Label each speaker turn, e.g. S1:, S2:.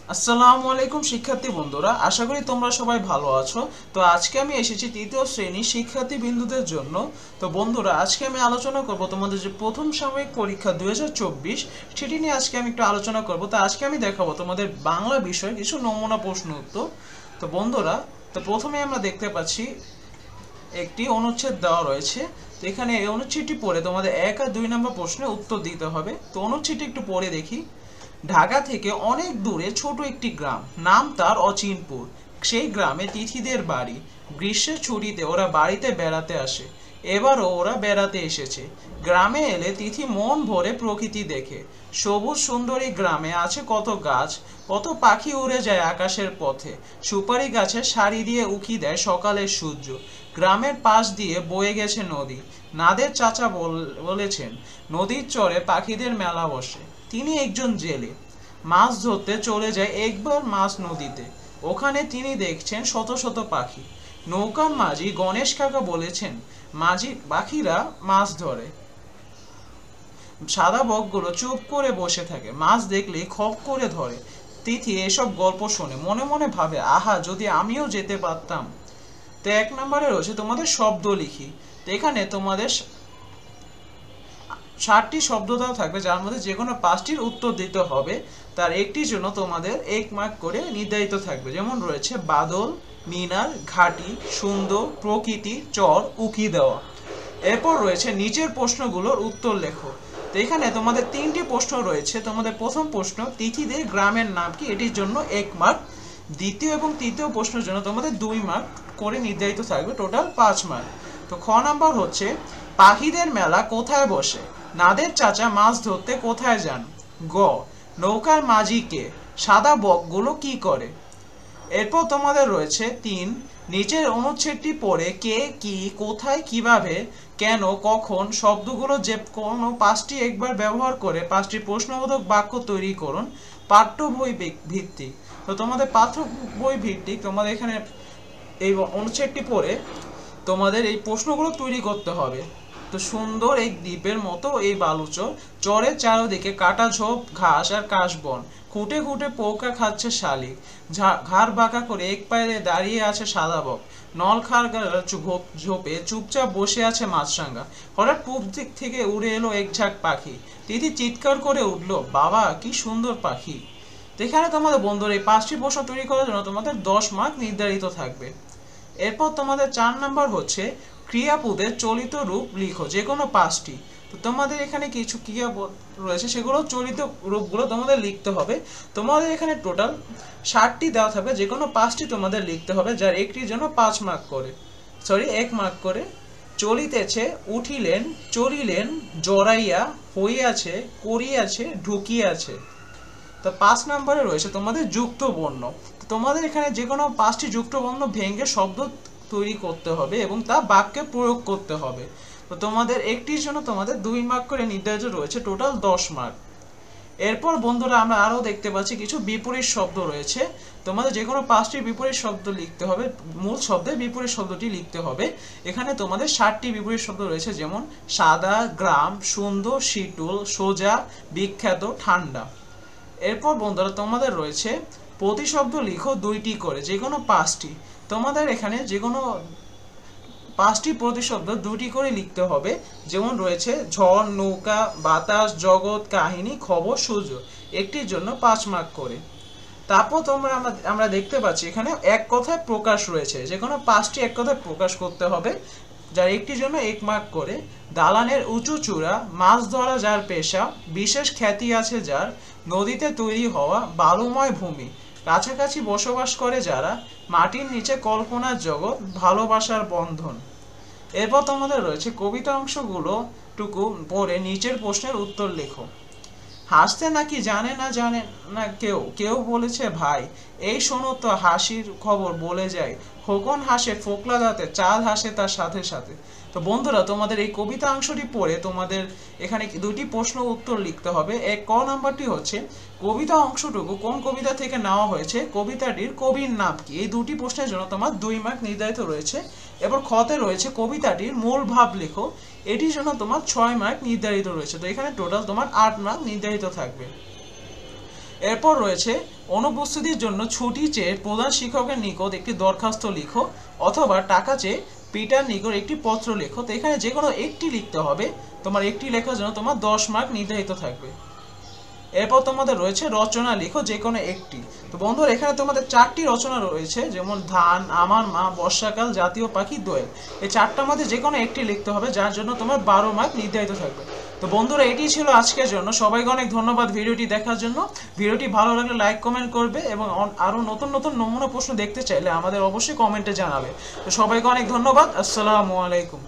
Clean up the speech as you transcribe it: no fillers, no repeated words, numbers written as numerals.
S1: আসসালামু আলাইকুম শিক্ষার্থী বন্ধুরা, আশা করি তোমরা সবাই ভালো আছো। তো আজকে আমি এসেছি তৃতীয় শ্রেণীর শিক্ষার্থী বিন্দুদের জন্য। তো বন্ধুরা, আজকে আমি আলোচনা করব তোমাদের যে প্রথম সাময়িক পরীক্ষা 2024 সেটি নিয়ে আজকে আমি একটু আলোচনা করব। তো আজকে আমি দেখাবো তোমাদের বাংলা বিষয়ে কিছু নমুনা প্রশ্ন উত্তর। তো বন্ধুরা, তো প্রথমে আমরা দেখতে পাচ্ছি একটি অনুচ্ছেদ দেওয়া রয়েছে। তো এখানে এই অনুচ্ছেদটি পড়ে তোমাদের 1 আর 2 নম্বর প্রশ্নের উত্তর দিতে হবে। তো অনুচ্ছেদটি একটু পড়ে দেখি। ঢাকা থেকে অনেক দূরে ছোট একটি গ্রাম, নাম তার অচিনপুর। সেই গ্রামে তিথিদের বাড়ি। গ্রীষ্মের ছুটিতে ওরা বাড়িতে বেড়াতে আসে। এবারও ওরা বেড়াতে এসেছে। গ্রামে এলে তিথি মন ভরে প্রকৃতি দেখে। সবুজ সুন্দরী গ্রামে আছে কত গাছ, কত পাখি উড়ে যায় আকাশের পথে। সুপারি গাছে সারি দিয়ে উকি দেয় সকালের সূর্য। গ্রামের পাশ দিয়ে বয়ে গেছে নদী। নাদের চাচা বলেছেন নদীর চরে পাখিদের মেলা বসে। তিনি একজন জেলে, মাছ ধরতে চলে যায় একবার মাছ নদীতে। ওখানে তিনি দেখছেন শত শত পাখি। নৌকার মাঝি গণেশ কাকা বলেছেন মাঝি পাখিরা মাছ ধরে। সাদা বকগুলো চুপ করে বসে থাকে, মাছ দেখলেই খপ করে ধরে। তিথি এসব গল্প শোনে, মনে মনে ভাবে আহা যদি আমিও যেতে পারতাম। তো 1 নম্বরে রয়েছে তোমাদের শব্দ লিখি। তো এখানে তোমাদের 60টি শব্দ দেওয়া থাকবে, যার মধ্যে যে কোনো 5টির উত্তর দিতে হবে। তার একটির জন্য তোমাদের 1 মার্ক করে নির্ধারিত থাকবে। যেমন রয়েছে বাদল, মিনার, ঘাটি, সুন্দর, প্রকৃতি, চর, উকি দেওয়া। এরপর রয়েছে নিচের প্রশ্নগুলোর উত্তর লেখো। তো এখানে তোমাদের 3টি প্রশ্ন রয়েছে। তোমাদের প্রথম প্রশ্ন তিথিদের গ্রামের নাম কি, এটির জন্য 1 মার্ক। দ্বিতীয় এবং তৃতীয় প্রশ্নের জন্য তোমাদের 2 মার্ক করে নির্ধারিত থাকবে, টোটাল 5 মার্ক। তো খ নাম্বার হচ্ছে পাখিদের মেলা কোথায় বসে, নাদের চাচা মাছ ধরতে কোথায় যান। গ নৌকার মাঝি কে, সাদা বকগুলো কি করে। এরপর তোমাদের রয়েছে 3, নিচের অনুচ্ছেদটি পড়ে কে, কি, কোথায়, কিভাবে, কেন, কখন শব্দগুলো যে কোনো 5টি একবার ব্যবহার করে 5টি প্রশ্নবোধক বাক্য তৈরি করুন। পাঠ্য বই ভিত্তিক। তো তোমাদের পাঠ্য বই ভিত্তিক তোমাদের এখানে এই অনুচ্ছেদটি পড়ে তোমাদের এই প্রশ্নগুলো তৈরি করতে হবে। তো সুন্দর এক দ্বীপের মতো এই বালুচর, চরের চারদিকে কাটা ঝোপ ঘাস আর কাশবন। খুঁটে খুঁটে পৌকা খাচ্ছে শালিক। ঘাড় বাঁকা করে এক পায়ে দাঁড়িয়ে আছে সাদা বক। নলখার ঝোপে চুপচাপ বসে আছে মাছরাঙা। হঠাৎ পূব দিক থেকে উড়ে এলো এক ঝাঁক পাখি। তিথি চিৎকার করে উঠলো, বাবা কি সুন্দর পাখি। তো এখানে তোমাদের বন্ধুরা এই 5টি প্রশ্ন তৈরি করার জন্য তোমাদের 10 মার্ক নির্ধারিত থাকবে। এরপর তোমাদের 4 নাম্বার হচ্ছে ক্রিয়াপদের চলিত রূপ লিখো, যে কোনো 5টি। তো তোমাদের এখানে কিছু ক্রিয়াপদ রয়েছে, সেগুলো চলিত রূপগুলো তোমাদের লিখতে হবে। তোমাদের এখানে টোটাল 60টি দেওয়া থাকবে, যে কোনো 5টি তোমাদের লিখতে হবে, যার একটির জন্য 5 মার্ক করে, 1 মার্ক করে। চলিতেছে, উঠিলেন, চলিলেন, জড়াইয়া, হইয়াছে, করিয়াছে, ঢুকিয়াছে। তো 5 নম্বরে রয়েছে তোমাদের যুক্ত বর্ণ। তোমাদের এখানে যে কোনো 5টি যুক্ত বর্ণ ভেঙে শব্দ তৈরি করতে হবে এবং তা বাক্যে প্রয়োগ করতে হবে। তো তোমাদের একটির জন্য তোমাদের 2 মার্ক করে নির্ধারিত রয়েছে, টোটাল 10 মার্ক। এরপর বন্ধুরা আমরা আরও দেখতে পাচ্ছি কিছু বিপরীত শব্দ রয়েছে। তোমাদের যে কোনো 5টি বিপরীত শব্দ লিখতে হবে, মূল শব্দের বিপরীত শব্দটি লিখতে হবে। এখানে তোমাদের 60টি বিপরীত শব্দ রয়েছে, যেমন সাদা, গ্রাম, সুন্দর, শীতল, সোজা, বিখ্যাত, ঠান্ডা। এরপর বন্ধুরা তোমাদের রয়েছে প্রতিশব্দ লিখো 2টি করে, যে কোনো 5টি। তোমাদের এখানে যে কোনো 5টি প্রতিশব্দ 2টি করে লিখতে হবে। যেমন রয়েছে ঝড়, নৌকা, বাতাস, জগৎ, কাহিনী, খবর, সূর্য। একটির জন্য 5 মার্ক করে। তারপর আমরা দেখতে পাচ্ছি এখানে এক কথায় প্রকাশ রয়েছে, যে কোনো 5টি এক কথায় প্রকাশ করতে হবে, যার একটির জন্য 1 মার্ক করে। দালানের উঁচু চূড়া, মাছ ধরা যার পেশা, বিশেষ খ্যাতি আছে যার, নদীতে তৈরি হওয়া বালুময় ভূমি, কাছাকাছি বসবাস করে যারা, মাটির নিচে কল্পনার জগৎ, ভালোবাসার বন্ধন। এরপর তোমাদের রয়েছে কবিতা অংশগুলো টুকু পড়ে নিচের প্রশ্নের উত্তর লেখো। হাসতে নাকি জানে না কেউ, কেউ বলেছে ভাই, এই শোনো তো হাসির খবর বলে যায়, খোকন হাসে ফোকলা দাঁতে, চাঁদ হাসে তার সাথে সাথে। তো বন্ধুরা তোমাদের এই কবিতা অংশটি পড়ে তোমাদের এখানে 2টি প্রশ্ন উত্তর লিখতে হবে। ক নাম্বারটি হচ্ছে কবিতা অংশটুকু কোন কবিতা থেকে নেওয়া হয়েছে, কবিতাটির কবির নাম কি। এই 2টি প্রশ্নের জন্য তোমার 2 মার্ক নির্ধারিত রয়েছে। এবার খতে রয়েছে কবিতাটির মূল ভাব লেখো, এটির জন্য তোমার 6 মার্ক নির্ধারিত রয়েছে। তো এখানে টোটাল তোমার 8 মার্ক নির্ধারিত থাকবে। এরপর রয়েছে অনুপস্থিতির জন্য ছুটি চেয়ে প্রধান শিক্ষকের নিকট একটি দরখাস্ত লিখো অথবা টাকা চেয়ে পিতার নিকট একটি পত্র লেখো। তো এখানে যে কোনো একটি লিখতে হবে, তোমার একটি লেখার জন্য তোমার 10 মার্ক নির্ধারিত থাকবে। এরপর তোমাদের রয়েছে রচনা লিখো যে কোনো একটি। তো বন্ধুরা এখানে তোমাদের 4টি রচনা রয়েছে, যেমন ধান, আমার মা, বর্ষাকাল, জাতীয় পাখি, দোয়েল। এই 4টার মধ্যে যে কোনো একটি লিখতে হবে, যার জন্য তোমার 12 মার্ক নির্ধারিত থাকবে। তো বন্ধুরা এটি ছিল আজকের জন্য। সবাইকে অনেক ধন্যবাদ ভিডিওটি দেখার জন্য। ভিডিওটি ভালো লাগলে লাইক কমেন্ট করবে এবং আরও নতুন নতুন নমুনা প্রশ্ন দেখতে চাইলে আমাদের অবশ্যই কমেন্টে জানাবে। তো সবাইকে অনেক ধন্যবাদ। আসসালামু আলাইকুম।